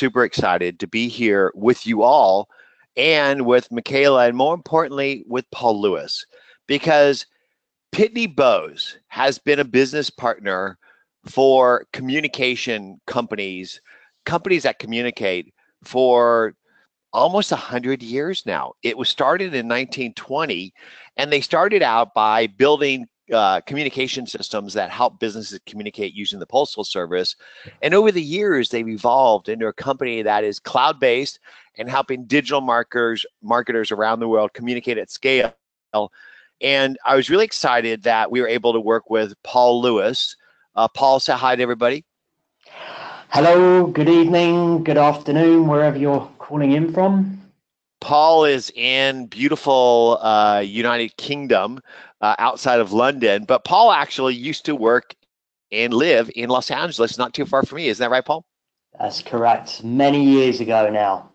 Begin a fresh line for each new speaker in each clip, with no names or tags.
super excited to be here with you all and with Michaela, and more importantly, with Paul Lewis, because Pitney Bowes has been a business partner for communication companies, companies that communicate for almost 100 years now. It was started in 1920, and they started out by building communication systems that help businesses communicate using the postal service. And over the years, they've evolved into a company that is cloud-based and helping digital marketers around the world communicate at scale. And I was really excited that we were able to work with Paul Lewis. Paul, say hi to everybody.
Hello, good evening, good afternoon, wherever you're calling in from.
Paul is in beautiful United Kingdom, outside of London, but Paul actually used to work and live in Los Angeles, not too far from me. Isn't that right, Paul?
That's correct. Many years ago now.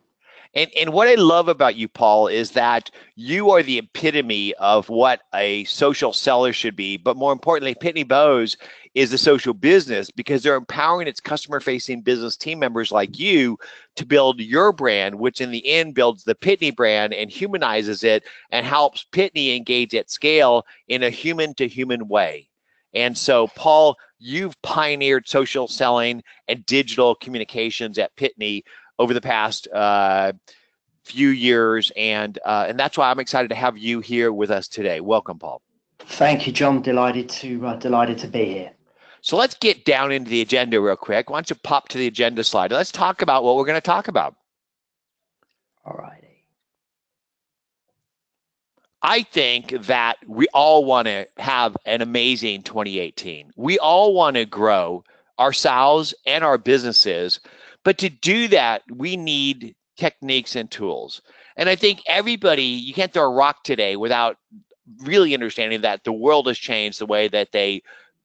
And what I love about you, Paul, is that you are the epitome of what a social seller should be. But more importantly, Pitney Bowes is a social business because they're empowering its customer-facing business team members like you to build your brand, which in the end builds the Pitney brand and humanizes it and helps Pitney engage at scale in a human-to-human way. And so, Paul, you've pioneered social selling and digital communications at Pitney over the past few years, and that's why I'm excited to have you here with us today. Welcome, Paul.
Thank you, John. Delighted to be here.
So let's get down into the agenda real quick. Why don't you pop to the agenda slide? Let's talk about what we're going to talk about.
All righty.
I think that we all want to have an amazing 2018. We all want to grow ourselves and our businesses, but to do that, we need techniques and tools. And I think everybody, you can't throw a rock today without really understanding that the world has changed the way that they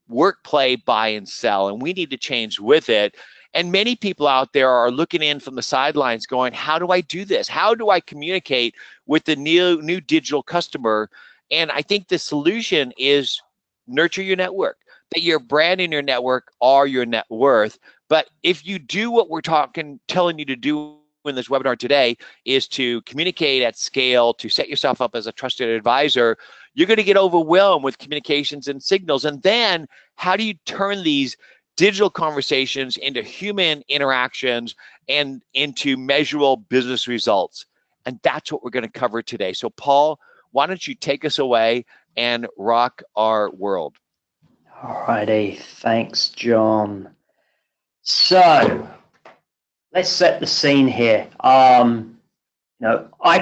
work, play, buy, and sell, and we need to change with it. And many people out there are looking in from the sidelines going, how do I do this? How do I communicate with the new digital customer? And I think the solution is nurture your network, that your brand and your network are your net worth. But if you do what we're telling you to do in this webinar today, is to communicate at scale, to set yourself up as a trusted advisor, you're going to get overwhelmed with communications and signals. And then how do you turn these digital conversations into human interactions and into measurable business results? And that's what we're going to cover today. So Paul, why don't you take us away and rock our world?
All righty. Thanks, John. So let's set the scene here. I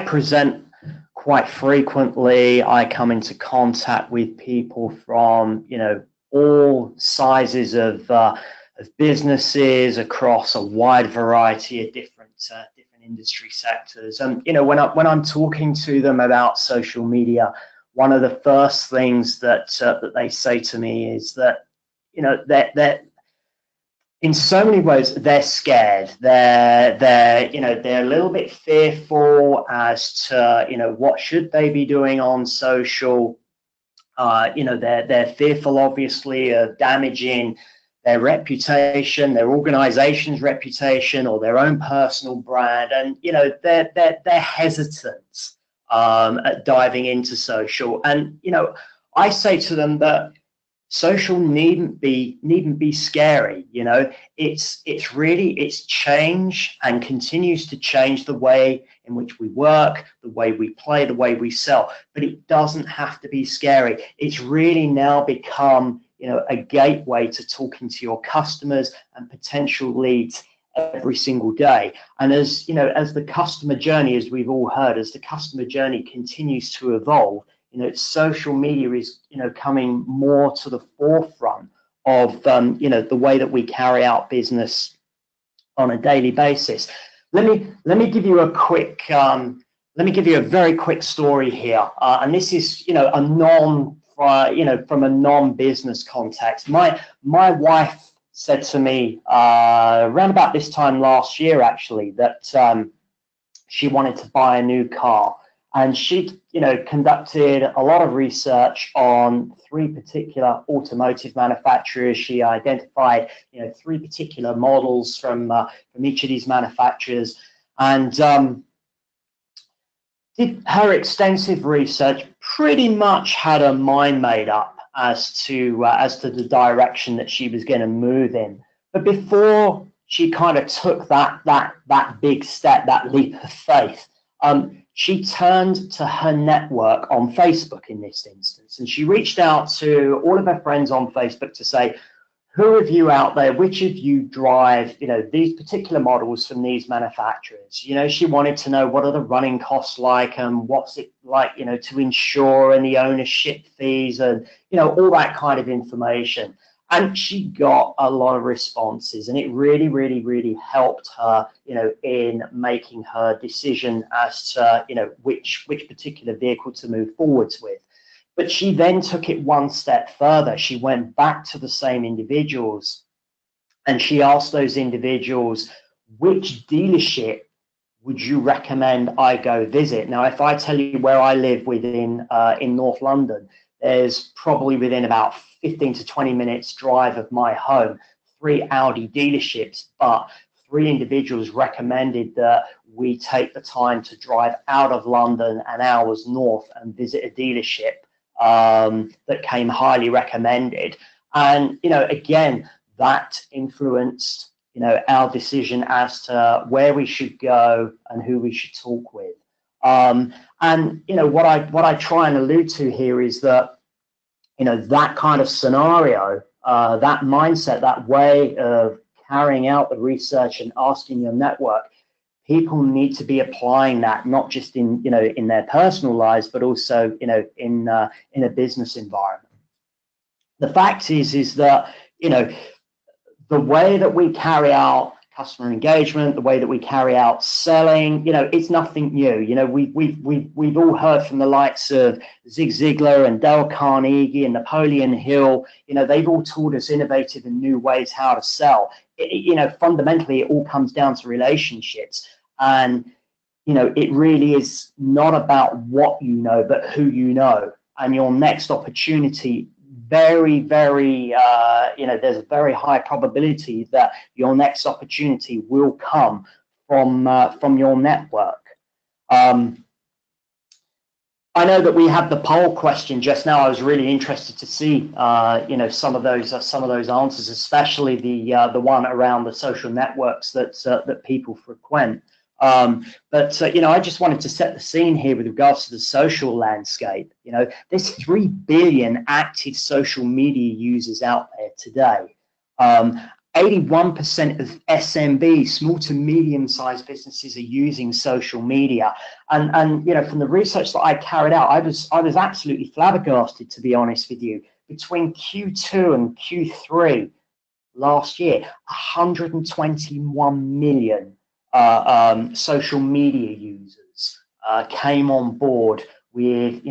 present quite frequently. I come into contact with people from, all sizes of businesses across a wide variety of different industry sectors. And when I'm talking to them about social media, one of the first things that they say to me is that that in so many ways they're scared. They're a little bit fearful as to what should they be doing on social. They're fearful, obviously, of damaging their reputation, their organization's reputation, or their own personal brand, and they're hesitant at diving into social. And I say to them that social needn't be scary. It's change and continues to change the way in which we work, the way we play, the way we sell. But it doesn't have to be scary. It's really now become a gateway to talking to your customers and potential leads every single day. And as the customer journey, as we've all heard, as the customer journey continues to evolve, social media is coming more to the forefront of the way that we carry out business on a daily basis. Let me give you a quick a very quick story here, and this is from a non-business context. My wife said to me around about this time last year, actually, that she wanted to buy a new car. And she, conducted a lot of research on three particular automotive manufacturers. She identified, three particular models from each of these manufacturers, and did her extensive research. Pretty much had her mind made up as to the direction that she was going to move in. But before she kind of took that big step, that leap of faith, she turned to her network on Facebook in this instance, and she reached out to all of her friends on Facebook to say, who of you out there, which of you drive, these particular models from these manufacturers? She wanted to know, what are the running costs like, and what's it like, to insure, and the ownership fees, and, all that kind of information. And she got a lot of responses, and it really, really, really helped her, in making her decision as to, which particular vehicle to move forwards with. But she then took it one step further. She went back to the same individuals, and she asked those individuals, which dealership would you recommend I go visit? Now, if I tell you where I live within in North London, there's probably within about 15 to 20 minutes drive of my home, 3 Audi dealerships, but 3 individuals recommended that we take the time to drive out of London and hours north and visit a dealership that came highly recommended. And, again, that influenced, our decision as to where we should go and who we should talk with. And, what I try and allude to here is that, that kind of scenario, that mindset, that way of carrying out the research and asking your network, people need to be applying that, not just in their personal lives, but also in a business environment. The fact is that the way that we carry out customer engagement, the way that we carry out selling, it's nothing new. We've all heard from the likes of Zig Ziglar and Dale Carnegie and Napoleon Hill. They've all taught us innovative and new ways how to sell. Fundamentally, it all comes down to relationships. And, it really is not about what you know, but who you know. And your next opportunity, very, very, there's a very high probability that your next opportunity will come from your network. I know that we had the poll question just now. I was really interested to see, some of those answers, especially the one around the social networks that people frequent. But I just wanted to set the scene here with regards to the social landscape. There's 3 billion active social media users out there today. 81% of SMBs, small to medium-sized businesses, are using social media. And from the research that I carried out, I was absolutely flabbergasted, to be honest with you. Between Q2 and Q3 last year, 121 million social media users came on board with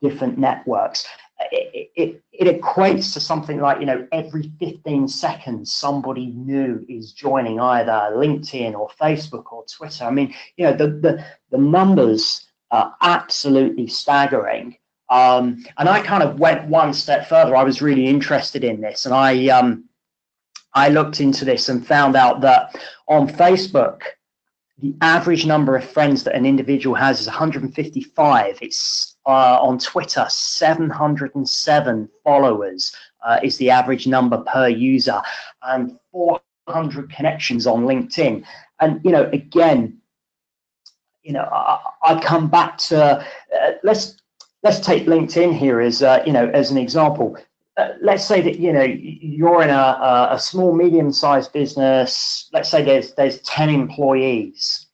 different networks. It equates to something like every 15 seconds somebody new is joining either LinkedIn or Facebook or Twitter. I mean, the numbers are absolutely staggering. And I kind of went one step further. I was really interested in this, and I looked into this and found out that on Facebook, the average number of friends that an individual has is 155. It's on Twitter, 707 followers is the average number per user, and 400 connections on LinkedIn. And again, I come back to let's take LinkedIn here as as an example. Let's say that you're in a small, medium-sized business. Let's say there's 10 employees.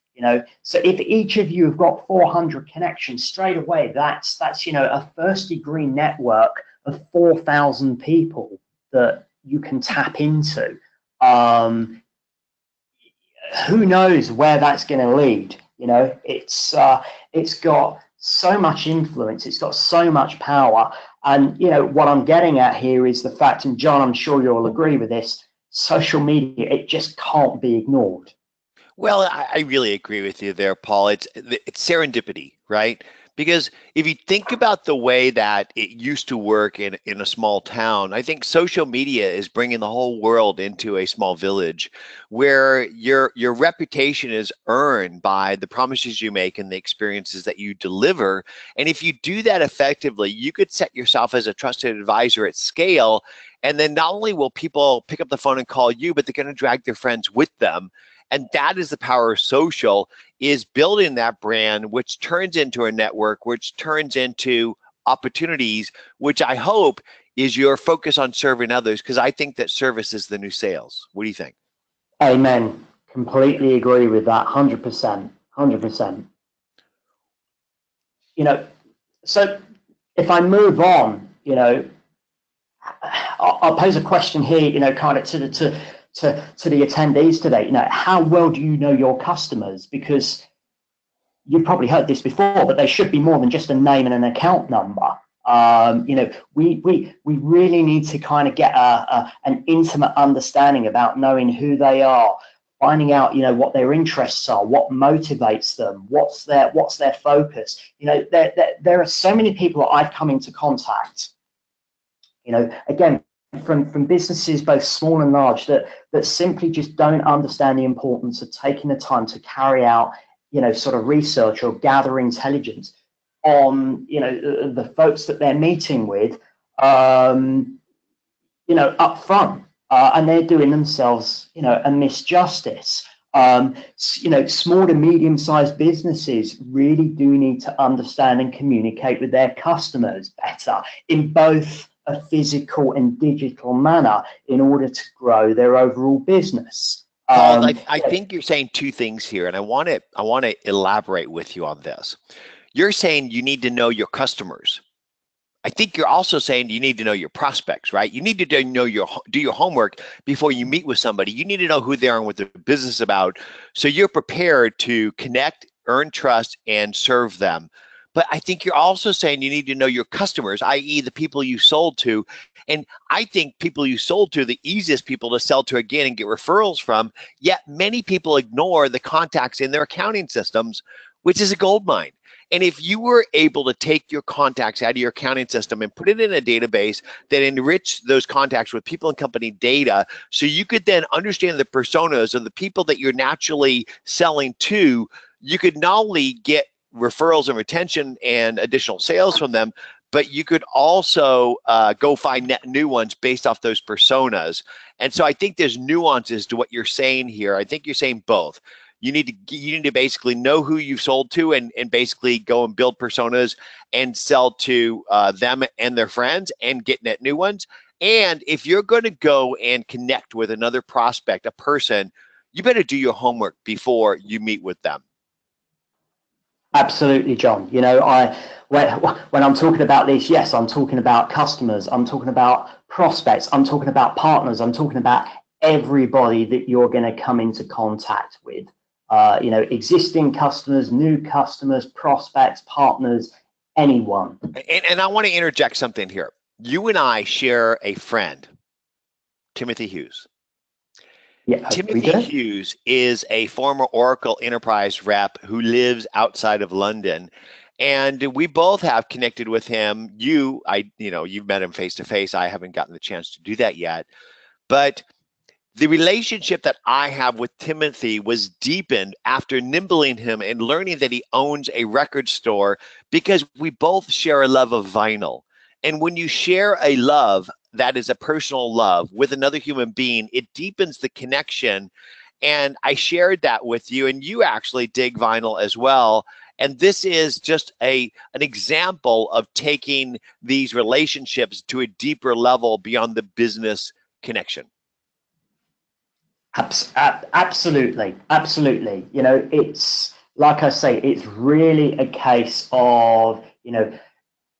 So if each of you have got 400 connections, straight away that's a first-degree network of 4,000 people that you can tap into. Who knows where that's going to lead? It's got so much influence. It's got so much power. And, what I'm getting at here is the fact, and John, I'm sure you'll agree with this, social media, it just can't be ignored.
Well, I really agree with you there, Paul. It's serendipity, right? Because if you think about the way that it used to work in a small town, I think social media is bringing the whole world into a small village where your reputation is earned by the promises you make and the experiences that you deliver. And if you do that effectively, you could set yourself as a trusted advisor at scale. And then not only will people pick up the phone and call you, but they're going to drag their friends with them. And that is the power of social, is building that brand, which turns into a network, which turns into opportunities, which I hope is your focus on serving others, because I think that service is the new sales. What do you think?
Amen. Completely agree with that. 100%. 100%. So if I move on, I'll pose a question here, kind of to the attendees today. How well do you know your customers? Because you've probably heard this before, but they should be more than just a name and an account number. We really need to kind of get an intimate understanding about knowing who they are, finding out, what their interests are, what motivates them, what's their focus. There are so many people that I've come into contact, again, from businesses both small and large, that simply just don't understand the importance of taking the time to carry out, sort of research or gather intelligence on, the folks that they're meeting with, up front, and they're doing themselves, a misjustice. Small to medium-sized businesses really do need to understand and communicate with their customers better in both a physical and digital manner in order to grow their overall business.
Paul, I think you're saying two things here, and I want to elaborate with you on this. You're saying you need to know your customers. I think you're also saying you need to know your prospects, right? You need to do your homework before you meet with somebody. You need to know who they are and what their business is about, so you're prepared to connect, earn trust, and serve them. But I think you're also saying you need to know your customers, i.e. the people you sold to. And I think people you sold to, the easiest people to sell to again and get referrals from, yet many people ignore the contacts in their accounting systems, which is a gold mine. And if you were able to take your contacts out of your accounting system and put it in a database that enriched those contacts with people and company data, so you could then understand the personas of the people that you're naturally selling to, you could not only get referrals and retention and additional sales from them, but you could also go find net new ones based off those personas. And so I think there's nuances to what you're saying here. I think you're saying both. You need to basically know who you've sold to and basically go and build personas and sell to them and their friends and get net new ones. And if you're going to go and connect with another prospect, a person, you better do your homework before you meet with them.
Absolutely, John. When I'm talking about this, yes, I'm talking about customers, I'm talking about prospects, I'm talking about partners, I'm talking about everybody that you're going to come into contact with. Existing customers, new customers, prospects, partners, anyone.
And I want to interject something here. You and I share a friend, Timothy Hughes.
Yeah,
Timothy Hughes is a former Oracle Enterprise rep who lives outside of London, and we both have connected with him. You've met him face to face. I haven't gotten the chance to do that yet, but the relationship that I have with Timothy was deepened after nimbling him and learning that he owns a record store, because we both share a love of vinyl. And when you share a love that is a personal love with another human being, it deepens the connection. And I shared that with you, and you actually dig vinyl as well. And this is just an example of taking these relationships to a deeper level beyond the business connection.
Absolutely. It's like I say, it's really a case of,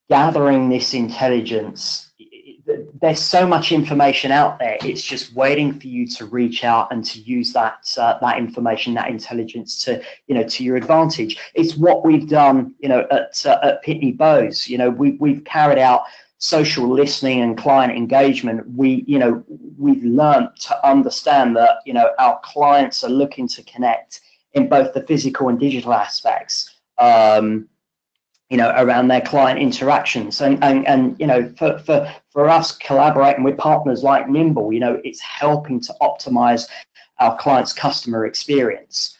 gathering this intelligence. There's so much information out there. It's just waiting for you to reach out and to use that information, that intelligence to your advantage. It's what we've done, at Pitney Bowes. We've carried out social listening and client engagement. We've learned to understand that our clients are looking to connect in both the physical and digital aspects. around their client interactions. And for us collaborating with partners like Nimble, it's helping to optimize our clients' customer experience.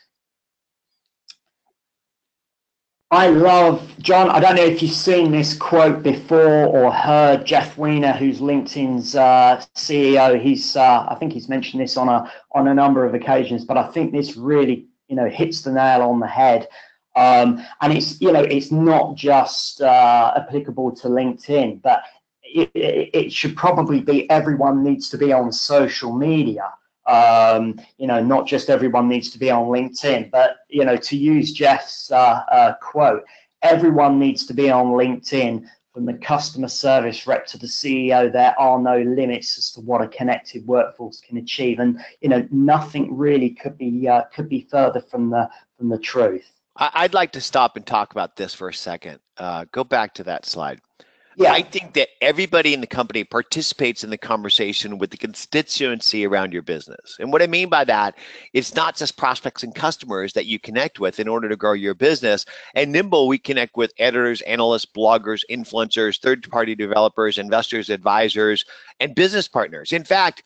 I love, John, I don't know if you've seen this quote before or heard Jeff Weiner, who's LinkedIn's CEO. I think he's mentioned this on a number of occasions, but I think this really, hits the nail on the head. And it's not just applicable to LinkedIn, but it should probably be everyone needs to be on social media. Not just everyone needs to be on LinkedIn, but, to use Jeff's quote, everyone needs to be on LinkedIn, from the customer service rep to the CEO. There are no limits as to what a connected workforce can achieve. And, nothing really could be further from the truth.
I'd like to stop and talk about this for a second. Go back to that slide.
Yeah.
I think that everybody in the company participates in the conversation with the constituency around your business. And what I mean by that, it's not just prospects and customers that you connect with in order to grow your business. And Nimble, we connect with editors, analysts, bloggers, influencers, third-party developers, investors, advisors, and business partners. In fact,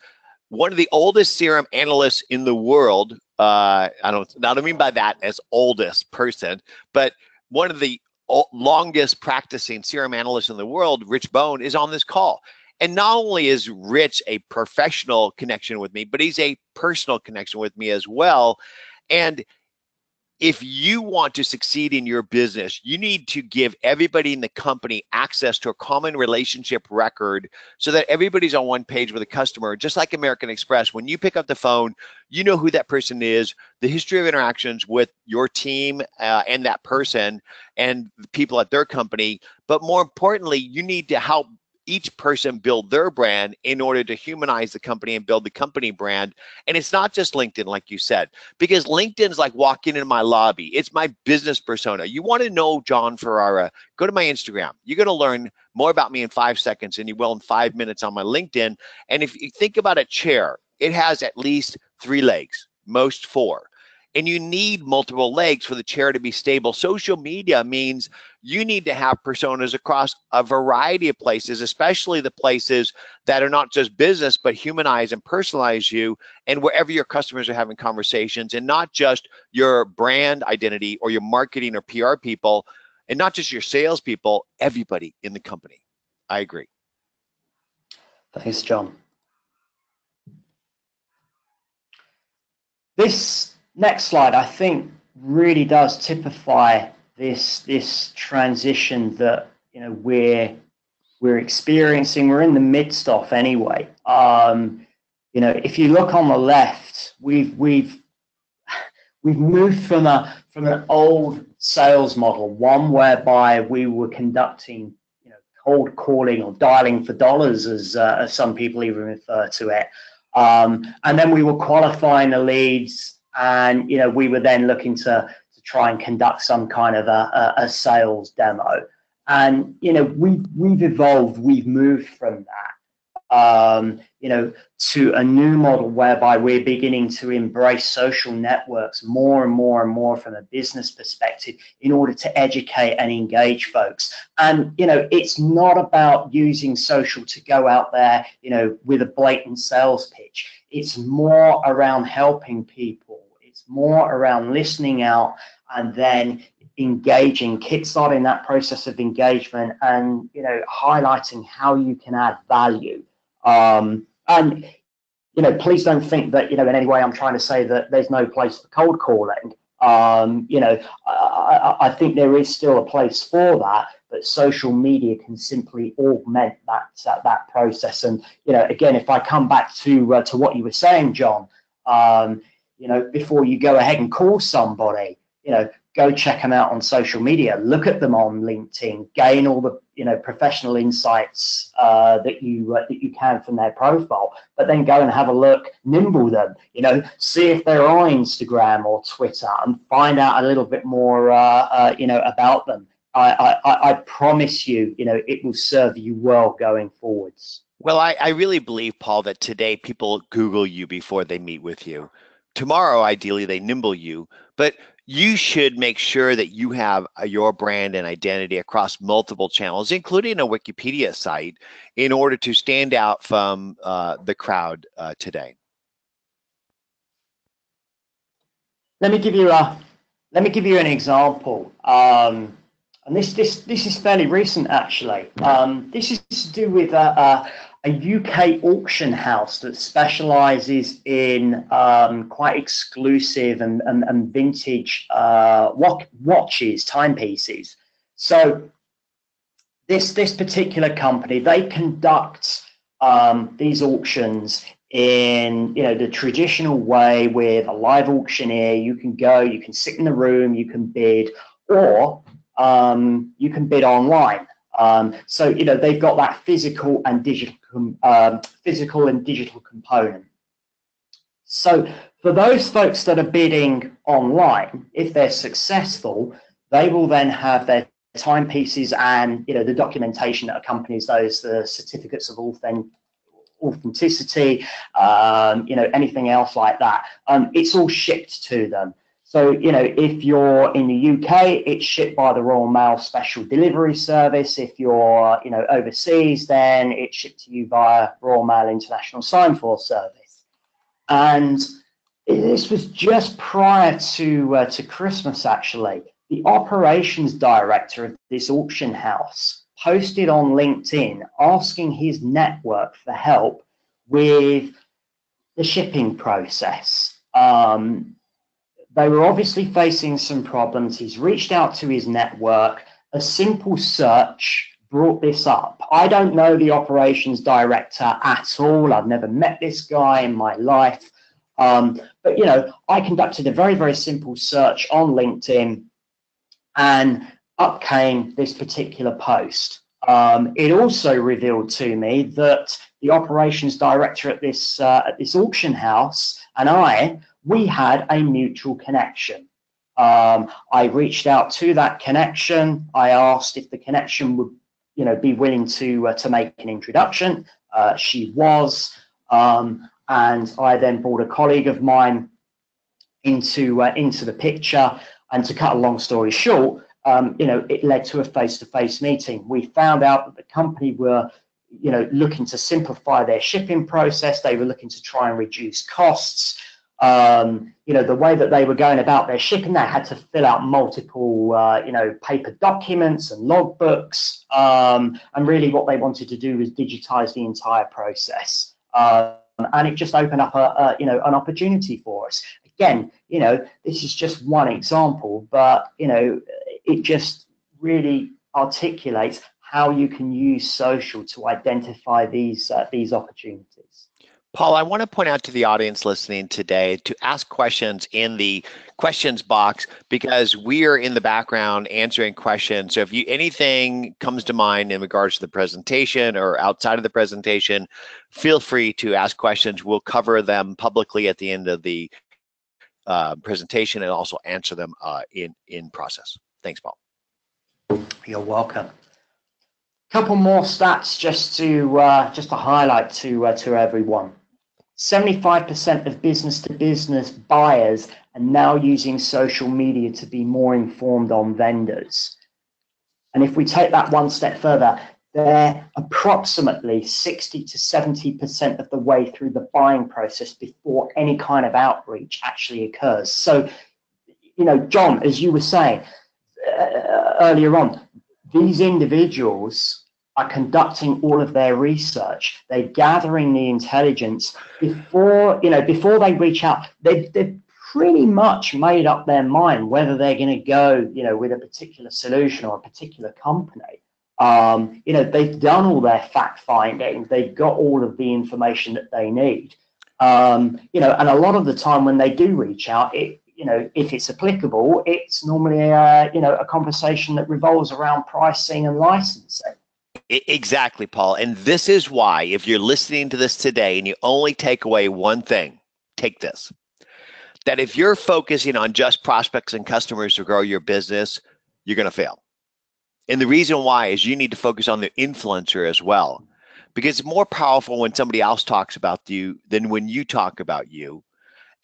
one of the oldest CRM analysts in the world, I don't mean by that as oldest person, but one of the longest practicing CRM analyst in the world, Rich Bone, is on this call. And not only is Rich a professional connection with me, but he's a personal connection with me as well. And if you want to succeed in your business, you need to give everybody in the company access to a common relationship record so that everybody's on one page with a customer. Just like American Express, when you pick up the phone, you know who that person is, the history of interactions with your team and that person and the people at their company. But more importantly, you need to help each person build their brand in order to humanize the company and build the company brand. And it's not just LinkedIn, like you said, because LinkedIn's like walking into my lobby. It's my business persona. You want to know John Ferrara, go to my Instagram. You're going to learn more about me in 5 seconds than you will in 5 minutes on my LinkedIn. And if you think about a chair, it has at least 3 legs, most 4. And you need multiple legs for the chair to be stable. Social media means you need to have personas across a variety of places, especially the places that are not just business, but humanize and personalize you, and wherever your customers are having conversations, and not just your brand identity or your marketing or PR people, and not just your salespeople, everybody in the company. I agree.
Thanks, John. This next slide, I think, really does typify this transition that we're experiencing. We're in the midst of anyway. If you look on the left, we've moved from an old sales model, one whereby we were conducting cold calling or dialing for dollars, as some people even refer to it. And then we were qualifying the leads, and we were then looking to try and conduct some kind of a sales demo. And we've evolved, we've moved from that to a new model whereby we're beginning to embrace social networks more and more and more from a business perspective in order to educate and engage folks. And it's not about using social to go out there with a blatant sales pitch. It's more around helping people. It's more around listening out and then engaging, kickstarting that process of engagement, and highlighting how you can add value. And please don't think that in any way I'm trying to say that there's no place for cold calling. I think there is still a place for that, but social media can simply augment that process. And again, if I come back to what you were saying, John, before you go ahead and call somebody, go check them out on social media, look at them on LinkedIn, gain all the professional insights that you can from their profile, but then go and have a look, Nimble them, see if they're on Instagram or Twitter, and find out a little bit more about them. I promise you, it will serve you well going forwards.
Well, I really believe, Paul, that today people Google you before they meet with you. Tomorrow, ideally, they Nimble you, but you should make sure that you have your brand and identity across multiple channels, including a Wikipedia site, in order to stand out from the crowd today.
Let me give you an example, and this is fairly recent actually. This is to do with a UK auction house that specialises in quite exclusive and vintage watches, timepieces. So this particular company, they conduct these auctions in the traditional way with a live auctioneer. You can go, you can sit in the room, you can bid, or you can bid online. So they've got that physical and digital component. So for those folks that are bidding online, if they're successful, they will then have their timepieces and the documentation that accompanies those, the certificates of authenticity, anything else like that. It's all shipped to them. So, if you're in the UK, it's shipped by the Royal Mail Special Delivery Service. If you're, overseas, then it's shipped to you via Royal Mail International Sign-For Service. And this was just prior to Christmas, actually. The operations director of this auction house posted on LinkedIn asking his network for help with the shipping process. They were obviously facing some problems. He's reached out to his network. A simple search brought this up. I don't know the operations director at all. I've never met this guy in my life. But, I conducted a very, very simple search on LinkedIn, and up came this particular post. It also revealed to me that the operations director at this auction house and we had a mutual connection. I reached out to that connection. I asked if the connection would, be willing to make an introduction. She was, and I then brought a colleague of mine into the picture. And to cut a long story short, it led to a face-to-face meeting. We found out that the company were, looking to simplify their shipping process. They were looking to try and reduce costs. The way that they were going about their shipping, they had to fill out multiple, paper documents and logbooks. And really what they wanted to do was digitize the entire process. And it just opened up an opportunity for us. Again, this is just one example, but, it just really articulates how you can use social to identify these opportunities.
Paul, I want to point out to the audience listening today to ask questions in the questions box, because we are in the background answering questions. So if anything comes to mind in regards to the presentation or outside of the presentation, feel free to ask questions. We'll cover them publicly at the end of the presentation and also answer them in process. Thanks, Paul.
You're welcome. Couple more stats just to highlight to everyone. 75% of business-to-business buyers are now using social media to be more informed on vendors. And if we take that one step further, they're approximately 60 to 70% of the way through the buying process before any kind of outreach actually occurs. So, John, as you were saying earlier on, these individuals are conducting all of their research. They're gathering the intelligence before they reach out. They've pretty much made up their mind whether they're going to go, with a particular solution or a particular company. They've done all their fact finding. They've got all of the information that they need. And a lot of the time when they do reach out, if it's applicable, it's normally a conversation that revolves around pricing and licensing.
Exactly, Paul. And this is why, if you're listening to this today and you only take away one thing, take this: that if you're focusing on just prospects and customers to grow your business, you're going to fail. And the reason why is you need to focus on the influencer as well, because it's more powerful when somebody else talks about you than when you talk about you.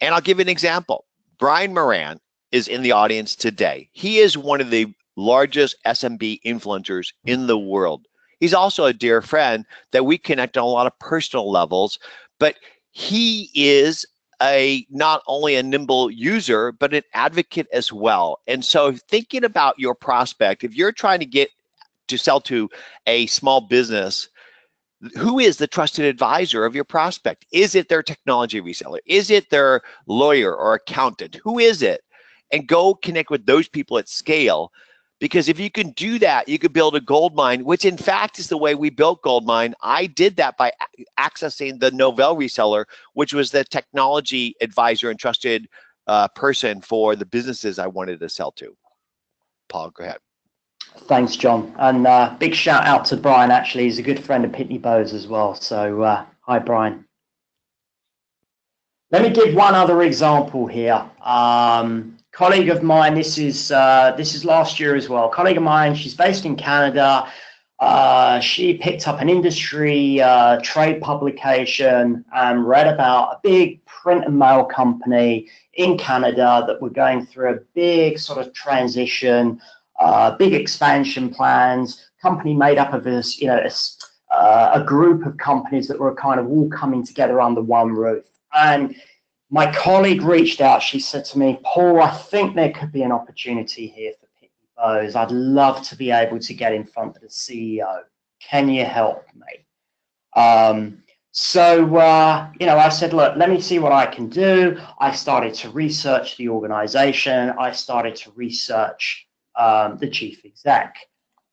And I'll give you an example. Brian Moran is in the audience today. He is one of the largest SMB influencers in the world. He's also a dear friend that we connect on a lot of personal levels, but he is not only a Nimble user, but an advocate as well. And so thinking about your prospect, if you're trying to get to sell to a small business, who is the trusted advisor of your prospect? Is it their technology reseller? Is it their lawyer or accountant? Who is it? And go connect with those people at scale. Because if you can do that, you could build a gold mine, which in fact is the way we built Goldmine. I did that by accessing the Novell reseller, which was the technology advisor and trusted person for the businesses I wanted to sell to. Paul, go ahead.
Thanks, John. And big shout out to Brian, actually. He's a good friend of Pitney Bowes as well. So hi, Brian. Let me give one other example here. Colleague of mine, this is last year as well. Colleague of mine, she's based in Canada. She picked up an industry trade publication and read about a big print and mail company in Canada that were going through a big sort of transition, big expansion plans. Company made up of this, a group of companies that were kind of all coming together under one roof. And my colleague reached out. She said to me, Paul, I think there could be an opportunity here for Pitney Bowes. I'd love to be able to get in front of the CEO. Can you help me? I said, look, let me see what I can do. I started to research the organization. I started to research the chief exec.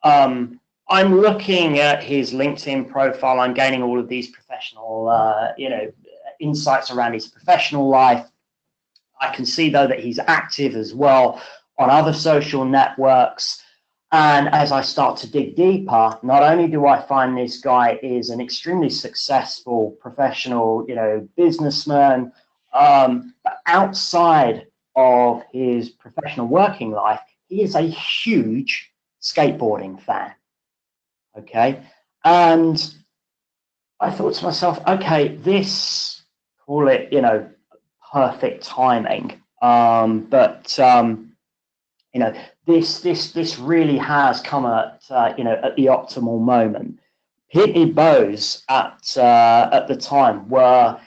I'm looking at his LinkedIn profile. I'm gaining all of these professional, insights around his professional life. I can see, though, that he's active as well on other social networks. And as I start to dig deeper, not only do I find this guy is an extremely successful professional, businessman, but outside of his professional working life, he is a huge skateboarding fan. Okay. And I thought to myself, okay, call it, perfect timing. This really has come at the optimal moment. Pitney Bowes at the time were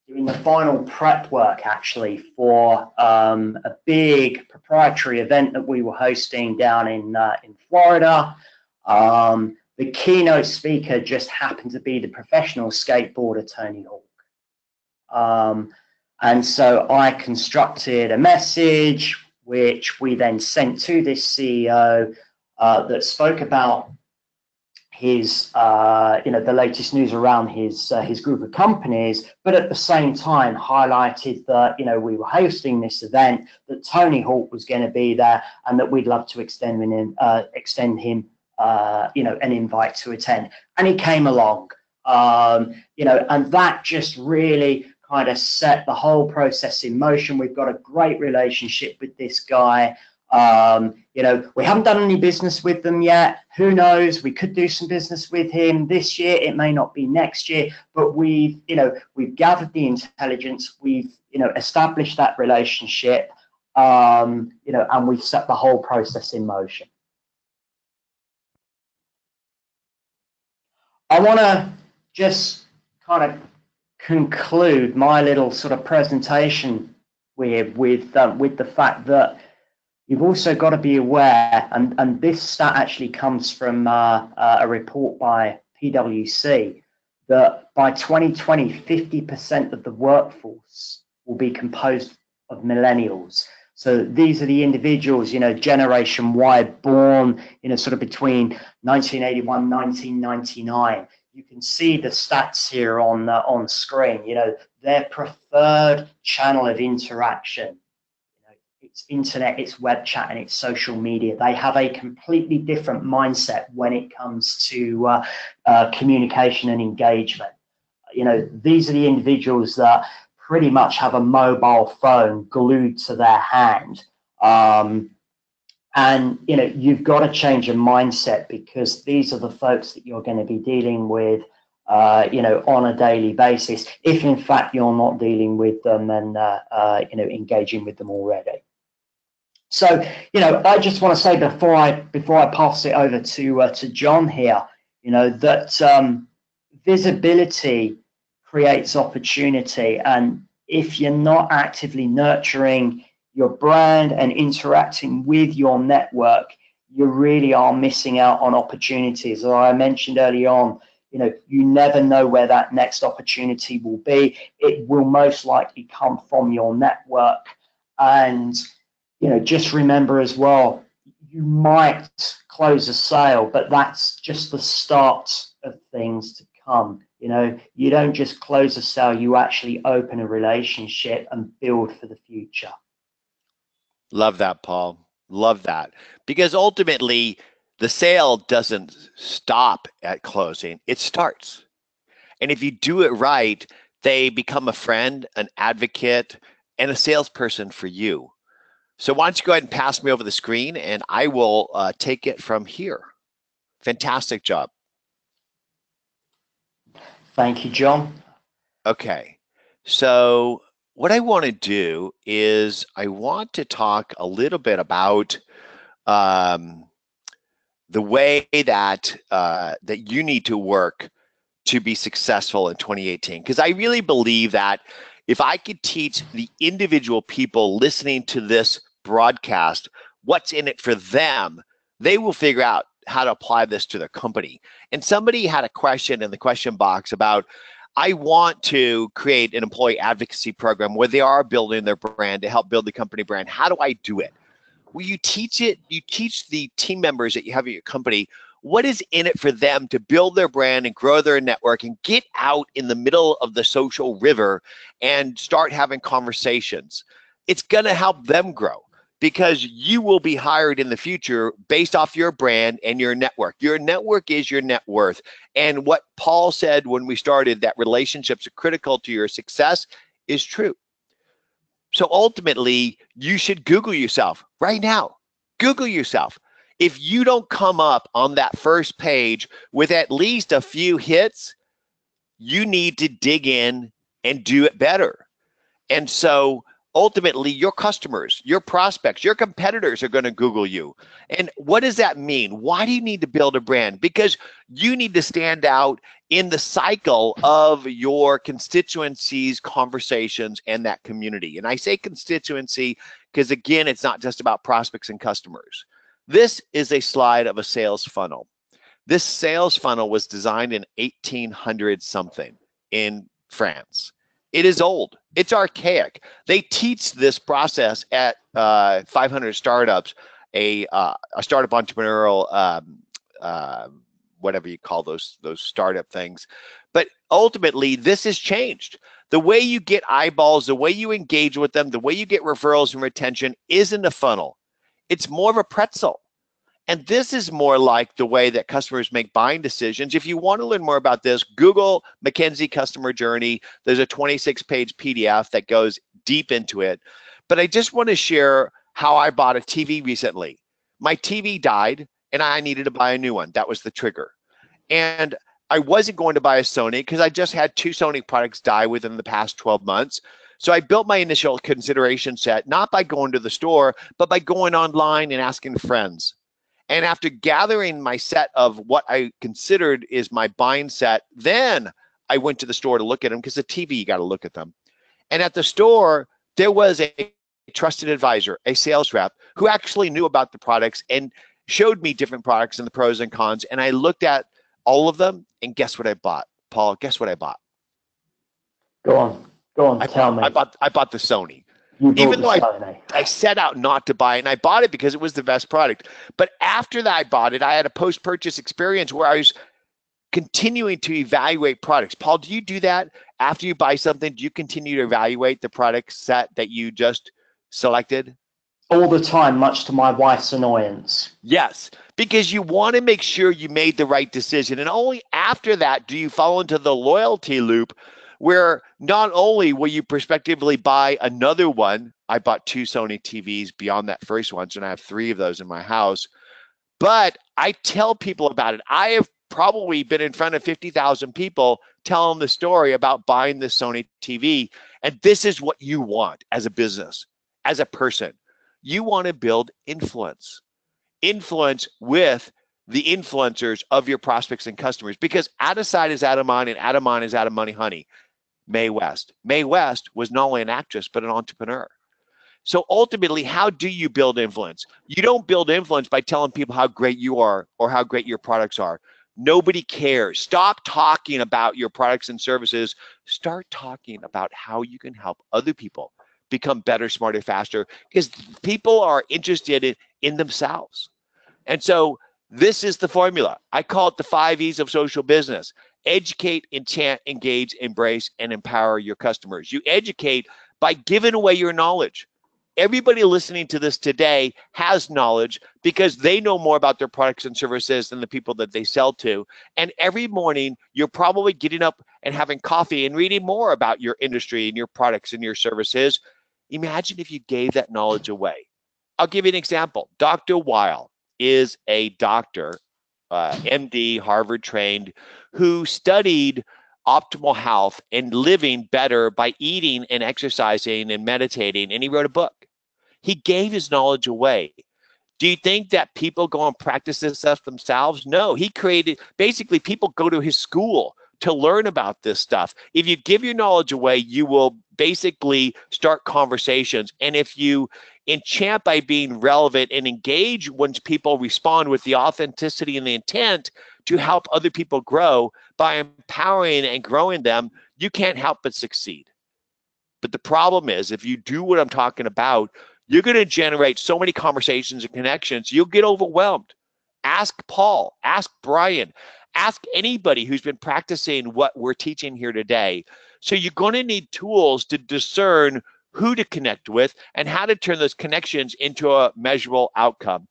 doing the final prep work actually for a big proprietary event that we were hosting down in Florida. The keynote speaker just happened to be the professional skateboarder Tony Hawk. And so I constructed a message which we then sent to this CEO that spoke about his, the latest news around his group of companies, but at the same time highlighted that, we were hosting this event, that Tony Hawk was going to be there, and that we'd love to extend him an invite to attend. And he came along, and that just really kind of set the whole process in motion. We've got a great relationship with this guy. We haven't done any business with them yet. Who knows? We could do some business with him this year. It may not be next year, but we've gathered the intelligence. We've, established that relationship, and we've set the whole process in motion. I want to just kind of conclude my little sort of presentation with the fact that you've also got to be aware, and this stat actually comes from a report by PwC, that by 2020, 50% of the workforce will be composed of millennials. So these are the individuals, Generation Y, born, sort of between 1981, 1999. You can see the stats here on screen. Their preferred channel of interaction, it's internet, it's web chat, and it's social media. They have a completely different mindset when it comes to communication and engagement. These are the individuals that pretty much have a mobile phone glued to their hand. And, you've got to change your mindset, because these are the folks that you're going to be dealing with, on a daily basis, if in fact you're not dealing with them and, engaging with them already. So, I just want to say before I pass it over to John here, that visibility creates opportunity, and if you're not actively nurturing your brand and interacting with your network, you really are missing out on opportunities. As I mentioned early on, you never know where that next opportunity will be. It will most likely come from your network. And just remember as well, you might close a sale, but that's just the start of things to come. You don't just close a sale, you actually open a relationship and build for the future.
Love that, Paul. Love that. Because ultimately, the sale doesn't stop at closing, it starts. And if you do it right, they become a friend, an advocate, and a salesperson for you. So why don't you go ahead and pass me over the screen, and I will take it from here. Fantastic job.
Thank you, John.
Okay. So what I want to do is I want to talk a little bit about the way that that you need to work to be successful in 2018. Because I really believe that if I could teach the individual people listening to this broadcast what's in it for them, they will figure out how to apply this to their company. And somebody had a question in the question box about, I want to create an employee advocacy program where they are building their brand to help build the company brand. How do I do it? Well, you teach the team members that you have at your company what is in it for them to build their brand and grow their network and get out in the middle of the social river and start having conversations. It's going to help them grow because you will be hired in the future based off your brand and your network. Your network is your net worth. And what Paul said when we started, that relationships are critical to your success, is true. So ultimately, you should Google yourself right now. Google yourself. If you don't come up on that first page with at least a few hits, you need to dig in and do it better. And so ultimately, your customers, your prospects, your competitors are going to Google you. And what does that mean? Why do you need to build a brand? Because you need to stand out in the cycle of your constituencies, conversations, and that community. And I say constituency because, again, it's not just about prospects and customers. This is a slide of a sales funnel. This sales funnel was designed in 1800 something in France. It is old. It's archaic. They teach this process at 500 startups, a startup entrepreneurial, whatever you call those startup things. But ultimately, this has changed. The way you get eyeballs, the way you engage with them, the way you get referrals and retention isn't a funnel. It's more of a pretzel. And this is more like the way that customers make buying decisions. If you want to learn more about this, Google McKinsey Customer Journey. There's a 26-page PDF that goes deep into it. But I just want to share how I bought a TV recently. My TV died, and I needed to buy a new one. That was the trigger. And I wasn't going to buy a Sony because I just had 2 Sony products die within the past 12 months. So I built my initial consideration set, not by going to the store, but by going online and asking friends. And after gathering my set of what I considered is my buying set, then I went to the store to look at them because the TV, you got to look at them. And at the store, there was a trusted advisor, a sales rep, who actually knew about the products and showed me different products and the pros and cons. And I looked at all of them, and guess what I bought? Paul, guess what I bought?
Go on, tell me.
I bought the Sony.
Even though
I set out not to buy it, and I bought it because it was the best product. But after that I bought it, I had a post-purchase experience where I was continuing to evaluate products. Paul, do you do that? After you buy something, do you continue to evaluate the product set that you just selected?
All the time, much to my wife's annoyance.
Yes, because you want to make sure you made the right decision. And only after that do you fall into the loyalty loop where not only will you prospectively buy another one. I bought 2 Sony TVs beyond that first one, so I have 3 of those in my house. But I tell people about it. I have probably been in front of 50,000 people telling the story about buying the Sony TV. And this is what you want as a business, as a person. You want to build influence. Influence with the influencers of your prospects and customers, because out of sight is out of mind, and out of mind is out of money, honey. Mae West. Mae West was not only an actress, but an entrepreneur. So ultimately, how do you build influence? You don't build influence by telling people how great you are or how great your products are. Nobody cares. Stop talking about your products and services. Start talking about how you can help other people become better, smarter, faster, because people are interested in themselves. And so this is the formula. I call it the 5 E's of social business. Educate, enchant, engage, embrace, and empower your customers. You educate by giving away your knowledge. Everybody listening to this today has knowledge because they know more about their products and services than the people that they sell to. And every morning, you're probably getting up and having coffee and reading more about your industry and your products and your services. Imagine if you gave that knowledge away. I'll give you an example. Dr. Weil is a doctor, MD, Harvard trained, who studied optimal health and living better by eating and exercising and meditating, and he wrote a book. He gave his knowledge away. Do you think that people go and practice this stuff themselves? No, he created, basically people go to his school to learn about this stuff. If you give your knowledge away, you will basically start conversations. And if you enchant by being relevant and engage once people respond with the authenticity and the intent to help other people grow by empowering and growing them, you can't help but succeed. But the problem is, if you do what I'm talking about, you're going to generate so many conversations and connections, you'll get overwhelmed. Ask Paul, ask Brian, ask anybody who's been practicing what we're teaching here today. So you're going to need tools to discern who to connect with and how to turn those connections into a measurable outcome.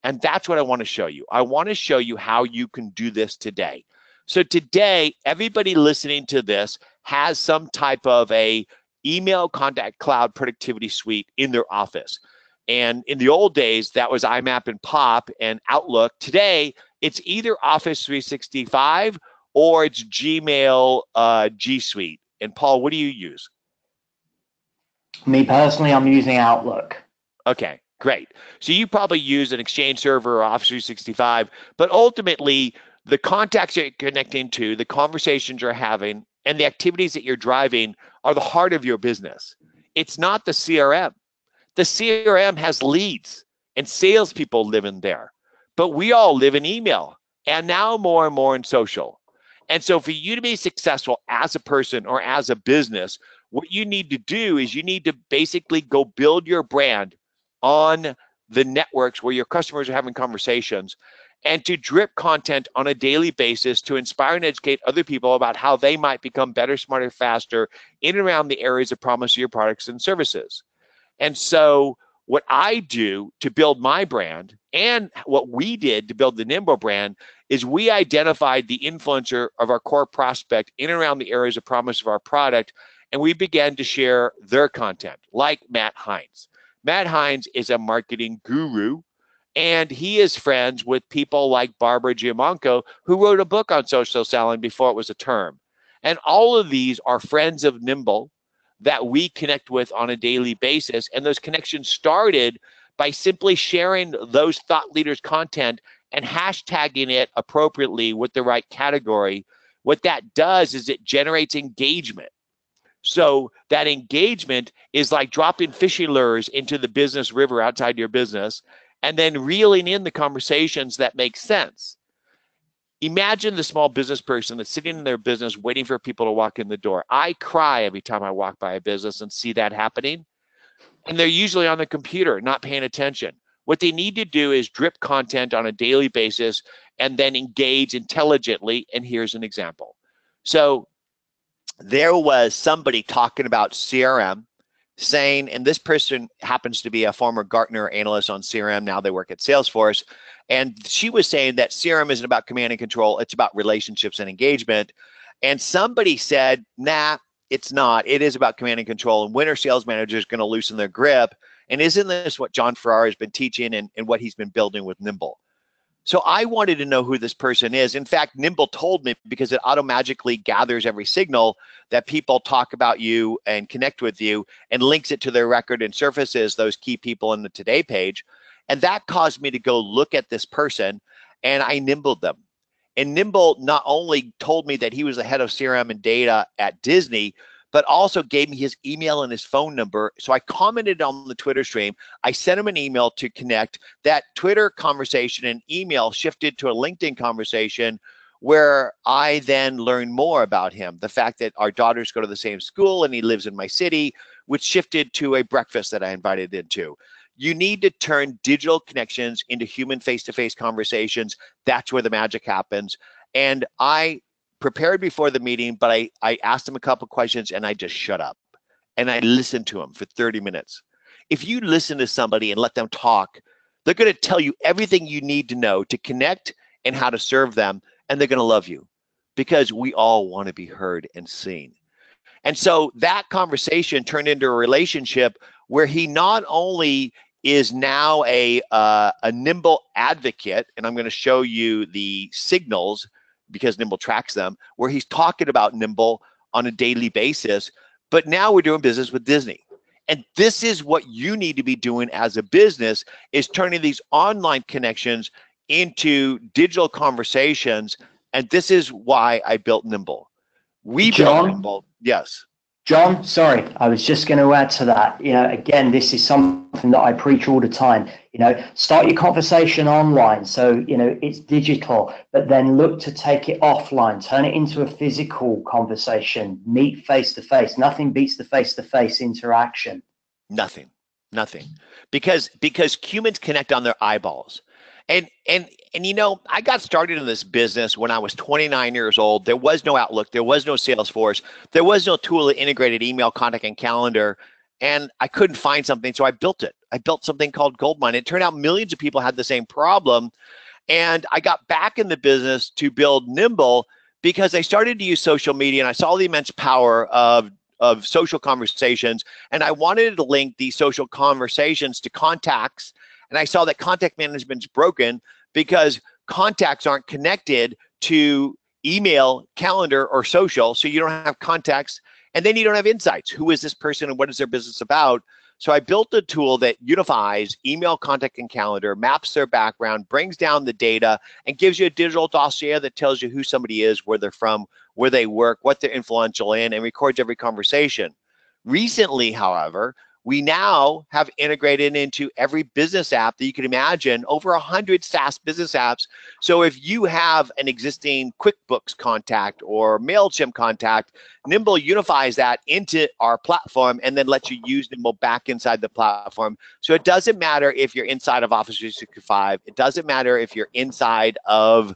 And that's what I want to show you. I want to show you how you can do this today. So today, everybody listening to this has some type of a email contact cloud productivity suite in their office. And in the old days, that was IMAP and POP and Outlook. Today, it's either Office 365 or it's Gmail G Suite. And Paul, what do you use?
Me personally, I'm using Outlook.
Okay, great. So you probably use an Exchange server or Office 365, but ultimately, the contacts you're connecting to, the conversations you're having, and the activities that you're driving are the heart of your business. It's not the CRM. The CRM has leads and salespeople live in there, but we all live in email and now more and more in social. And so for you to be successful as a person or as a business, what you need to do is you need to basically go build your brand on the networks where your customers are having conversations, and to drip content on a daily basis to inspire and educate other people about how they might become better, smarter, faster in and around the areas of promise of your products and services. And so what I do to build my brand and what we did to build the Nimble brand is we identified the influencer of our core prospect in and around the areas of promise of our product, and we began to share their content, like Matt Hines. Matt Hines is a marketing guru, and he is friends with people like Barbara Giamanco, who wrote a book on social selling before it was a term. And all of these are friends of Nimble that we connect with on a daily basis. And those connections started by simply sharing those thought leaders' content and hashtagging it appropriately with the right category. What that does is it generates engagement. So that engagement is like dropping fishing lures into the business river outside your business and then reeling in the conversations that make sense. Imagine the small business person that's sitting in their business waiting for people to walk in the door. I cry every time I walk by a business and see that happening. And they're usually on the computer, not paying attention. What they need to do is drip content on a daily basis and then engage intelligently. And here's an example. So there was somebody talking about CRM saying, and this person happens to be a former Gartner analyst on CRM. Now they work at Salesforce. And she was saying that CRM isn't about command and control. It's about relationships and engagement. And somebody said, nah, it's not. It is about command and control. And when are sales managers going to loosen their grip? And isn't this what John Ferrara has been teaching and what he's been building with Nimble? So I wanted to know who this person is. In fact, Nimble told me, because it auto-magically gathers every signal that people talk about you and connect with you and links it to their record and surfaces those key people in the Today page. And that caused me to go look at this person, and I nimbled them. And Nimble not only told me that he was the head of CRM and data at Disney, but also gave me his email and his phone number. So I commented on the Twitter stream. I sent him an email to connect. That Twitter conversation and email shifted to a LinkedIn conversation where I then learned more about him. The fact that our daughters go to the same school and he lives in my city, which shifted to a breakfast that I invited into. You need to turn digital connections into human face-to-face conversations. That's where the magic happens. And I prepared before the meeting, but I asked him a couple questions and I just shut up. And I listened to him for 30 minutes. If you listen to somebody and let them talk, they're going to tell you everything you need to know to connect and how to serve them, and they're going to love you, because we all want to be heard and seen. And so that conversation turned into a relationship where he not only is now a Nimble advocate, and I'm going to show you the signals because Nimble tracks them, where he's talking about Nimble on a daily basis, but now we're doing business with Disney. And this is what you need to be doing as a business, is turning these online connections into digital conversations. And this is why I built Nimble. We built Nimble. Yes.
John, sorry, I was just going to add to that. Again, this is something that I preach all the time. Start your conversation online. So, it's digital, but then look to take it offline, turn it into a physical conversation, meet face to face. Nothing beats the face to face interaction.
Nothing. Because humans connect on their eyeballs. And I got started in this business when I was 29 years old. There was no Outlook, there was no Salesforce, there was no tool that integrated email, contact, and calendar, and I couldn't find something, so I built it. I built something called Goldmine. It turned out millions of people had the same problem, and I got back in the business to build Nimble because I started to use social media, and I saw the immense power of social conversations, and I wanted to link these social conversations to contacts. And I saw that contact management's broken because contacts aren't connected to email, calendar, or social. So you don't have contacts, and then you don't have insights. Who is this person and what is their business about? So I built a tool that unifies email, contact, and calendar, maps their background, brings down the data, and gives you a digital dossier that tells you who somebody is, where they're from, where they work, what they're influential in, and records every conversation. Recently, however, we now have integrated into every business app that you can imagine, over 100 SaaS business apps. So if you have an existing QuickBooks contact or MailChimp contact, Nimble unifies that into our platform and then lets you use Nimble back inside the platform. So it doesn't matter if you're inside of Office 365. It doesn't matter if you're inside of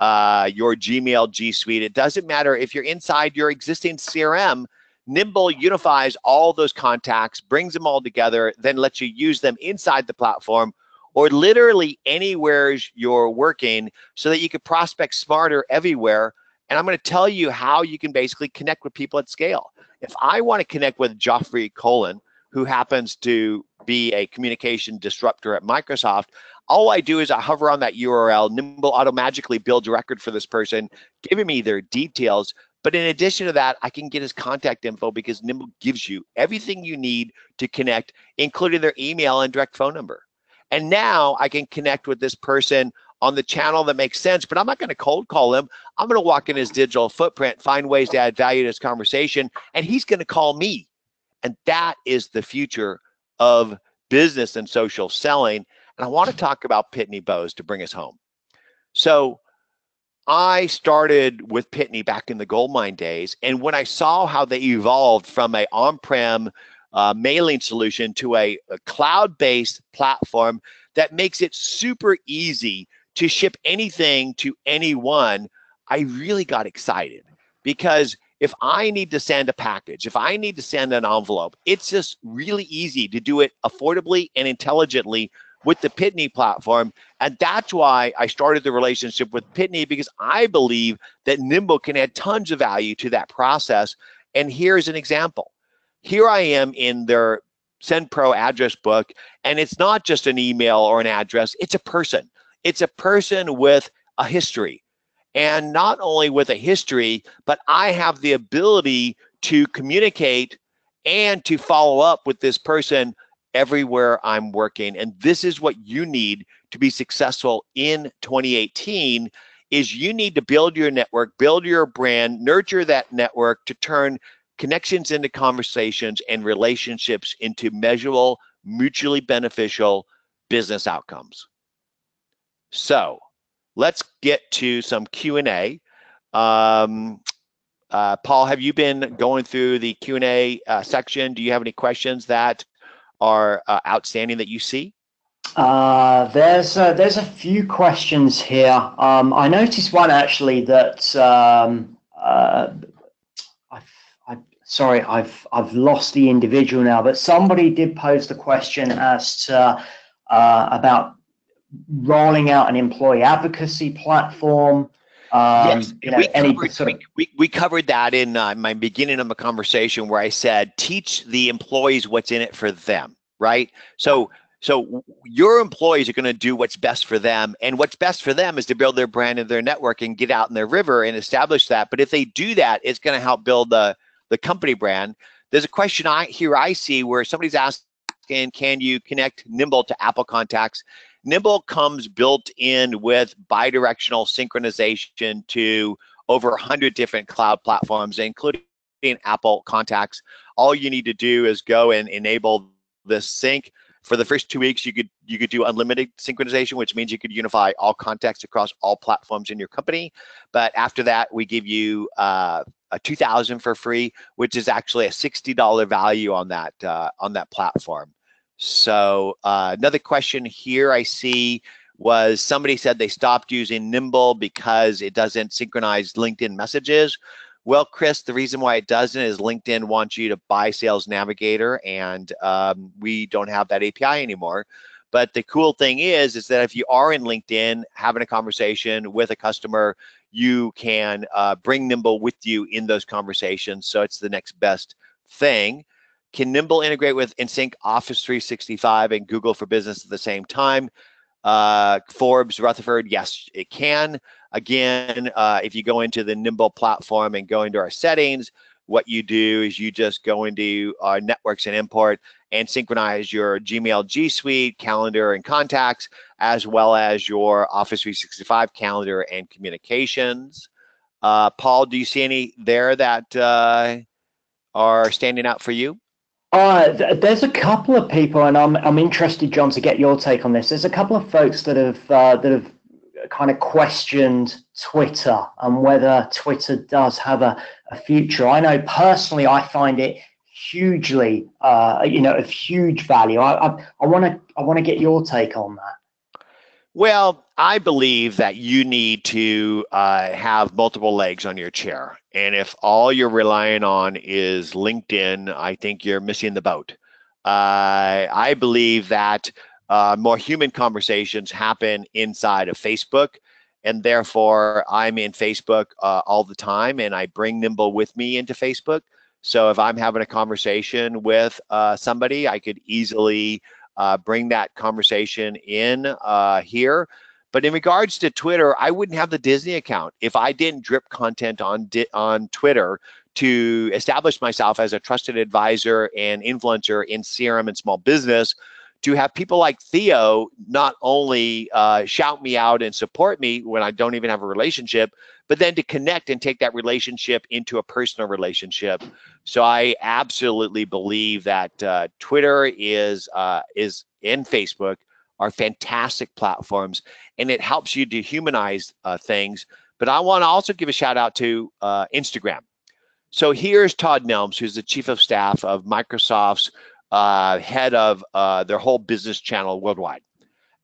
your Gmail G Suite. It doesn't matter if you're inside your existing CRM. Nimble unifies all those contacts, brings them all together, then lets you use them inside the platform or literally anywhere you're working, so that you can prospect smarter everywhere. And I'm going to tell you how you can basically connect with people at scale. If I want to connect with Joffrey Colin, who happens to be a communication disruptor at Microsoft, all I do is I hover on that URL. Nimble automatically builds a record for this person, giving me their details. But in addition to that, I can get his contact info because Nimble gives you everything you need to connect, including their email and direct phone number. And now I can connect with this person on the channel that makes sense, but I'm not going to cold call him. I'm going to walk in his digital footprint, find ways to add value to his conversation, and he's going to call me. And that is the future of business and social selling. And I want to talk about Pitney Bowes to bring us home. So I started with Pitney back in the Goldmine days, and when I saw how they evolved from a on-prem mailing solution to a cloud-based platform that makes it super easy to ship anything to anyone, I really got excited, because if I need to send a package, if I need to send an envelope, it's just really easy to do it affordably and intelligently with the Pitney platform. And that's why I started the relationship with Pitney, because I believe that Nimble can add tons of value to that process. And here's an example. Here I am in their Send Pro address book, and it's not just an email or an address, it's a person. It's a person with a history. And not only with a history, but I have the ability to communicate and to follow up with this person everywhere I'm working. And this is what you need to be successful in 2018 is you need to build your network, build your brand, nurture that network to turn connections into conversations and relationships into measurable, mutually beneficial business outcomes. So let's get to some Q&A. Paul, have you been going through the Q&A section? Do you have any questions that are outstanding that you see?
There's a few questions here. I noticed one actually that I've lost the individual now, but somebody did pose the question as to about rolling out an employee advocacy platform.
Yes,
you know,
we covered that in my beginning of a conversation where I said, teach the employees what's in it for them, right? So your employees are going to do what's best for them, and what's best for them is to build their brand and their network and get out in their river and establish that. But if they do that, it's going to help build the company brand. There's a question I see where somebody's asking, can you connect Nimble to Apple Contacts? Nimble comes built in with bidirectional synchronization to over 100 different cloud platforms, including Apple Contacts. All you need to do is go and enable this sync. For the first 2 weeks, you could do unlimited synchronization, which means you could unify all contacts across all platforms in your company. But after that, we give you a $2,000 for free, which is actually a $60 value on that platform. So another question here I see was somebody said they stopped using Nimble because it doesn't synchronize LinkedIn messages. Well, Chris, the reason why it doesn't is LinkedIn wants you to buy Sales Navigator, and we don't have that API anymore. But the cool thing is that if you are in LinkedIn having a conversation with a customer, you can bring Nimble with you in those conversations. So it's the next best thing. Can Nimble integrate with and sync Office 365 and Google for Business at the same time? Forbes, Rutherford, yes, it can. Again, if you go into the Nimble platform and go into our settings, what you do is you just go into our networks and import and synchronize your Gmail G Suite, calendar, and contacts, as well as your Office 365 calendar and communications. Paul, do you see any there that are standing out for you?
There's a couple of people, and I'm interested, John, to get your take on this. There's a couple of folks that have kind of questioned Twitter and whether Twitter does have a future. I know personally, I find it hugely, of huge value. I want to get your take on that.
Well, I believe that you need to have multiple legs on your chair. And if all you're relying on is LinkedIn, I think you're missing the boat. I believe that more human conversations happen inside of Facebook. And therefore, I'm in Facebook all the time, and I bring Nimble with me into Facebook. So if I'm having a conversation with somebody, I could easily bring that conversation in here. But in regards to Twitter, I wouldn't have the Disney account if I didn't drip content on Twitter to establish myself as a trusted advisor and influencer in CRM and small business, to have people like Theo not only shout me out and support me when I don't even have a relationship, but then to connect and take that relationship into a personal relationship. So I absolutely believe that Twitter is and Facebook are fantastic platforms, and it helps you to humanize things. But I want to also give a shout out to Instagram. So here's Todd Nelms, who's the chief of staff of Microsoft's head of their whole business channel worldwide.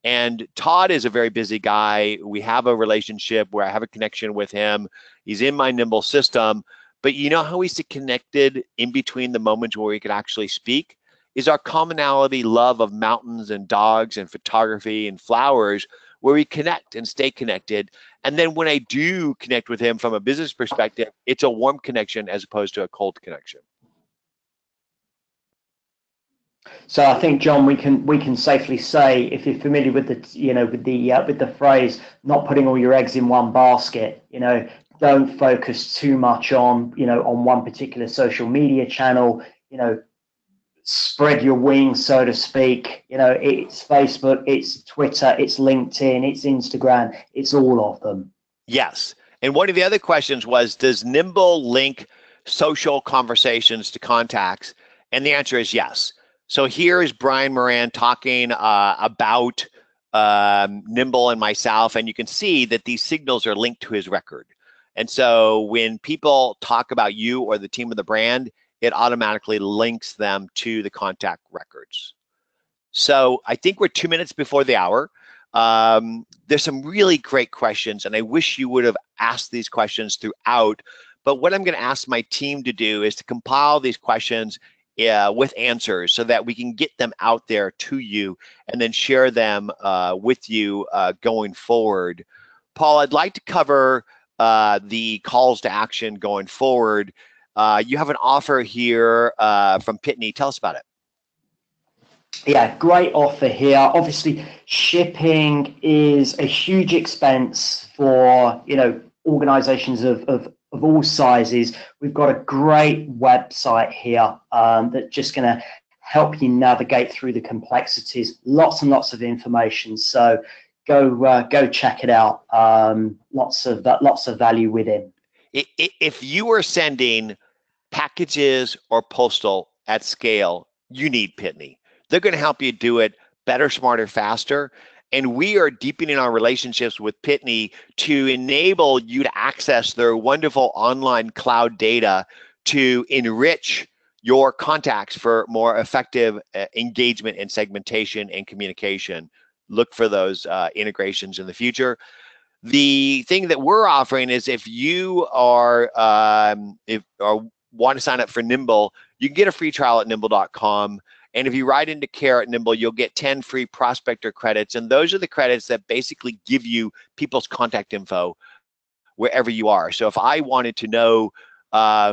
And Todd is a very busy guy. We have a relationship where I have a connection with him. He's in my Nimble system. But you know how we stay connected in between the moments where we could actually speak? Is our commonality love of mountains and dogs and photography and flowers, where we connect and stay connected. And then when I do connect with him from a business perspective, it's a warm connection as opposed to a cold connection.
So I think, John, we can safely say, if you're familiar with the phrase, not putting all your eggs in one basket, don't focus too much on one particular social media channel, spread your wings, so to speak. It's Facebook, it's Twitter, it's LinkedIn, it's Instagram, it's all of them.
Yes. And one of the other questions was, does Nimble link social conversations to contacts? And the answer is yes. So here is Brian Moran talking about Nimble and myself, and you can see that these signals are linked to his record. And so when people talk about you or the team of the brand, it automatically links them to the contact records. So I think we're 2 minutes before the hour. There's some really great questions, and I wish you would have asked these questions throughout. But what I'm going to ask my team to do is to compile these questions with answers so that we can get them out there to you and then share them with you going forward. Paul, I'd like to cover the calls to action going forward. You have an offer here from Pitney. Tell us about it.
Yeah, great offer here. Obviously, shipping is a huge expense for organizations of all sizes. We've got a great website here that's just going to help you navigate through the complexities. Lots and lots of information. So go check it out. Lots of value within.
If you are sending packages or postal at scale, you need Pitney. They're going to help you do it better, smarter, faster. And we are deepening our relationships with Pitney to enable you to access their wonderful online cloud data to enrich your contacts for more effective engagement and segmentation and communication. Look for those integrations in the future. The thing that we're offering is if you are want to sign up for Nimble, you can get a free trial at nimble.com. And if you write into care at Nimble, you'll get 10 free prospector credits. And those are the credits that basically give you people's contact info wherever you are. So if I wanted to know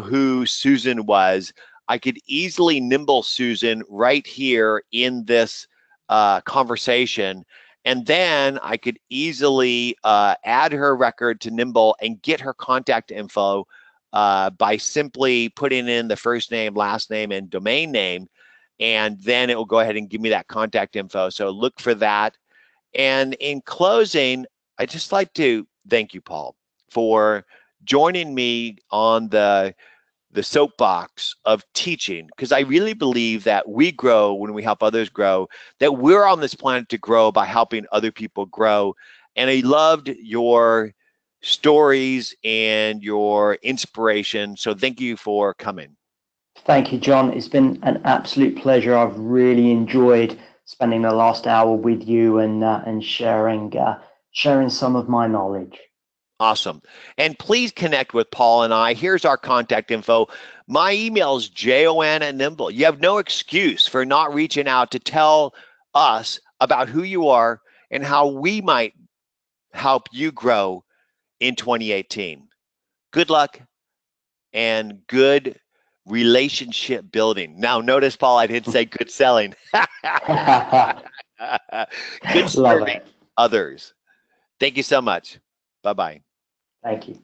who Susan was, I could easily Nimble Susan right here in this conversation. And then I could easily add her record to Nimble and get her contact info by simply putting in the first name, last name, and domain name. And then it will go ahead and give me that contact info. So look for that. And in closing, I'd just like to thank you, Paul, for joining me on the soapbox of teaching, because I really believe that we grow when we help others grow, that we're on this planet to grow by helping other people grow. And I loved your stories and your inspiration. So thank you for coming.
Thank you, John. It's been an absolute pleasure. I've really enjoyed spending the last hour with you and sharing some of my knowledge.
Awesome. And please connect with Paul and I. Here's our contact info. My email is jon@nimble. You have no excuse for not reaching out to tell us about who you are and how we might help you grow in 2018. Good luck and good relationship building. Now, notice, Paul, I didn't say good selling. Good serving others. Thank you so much. Bye-bye.
Thank you.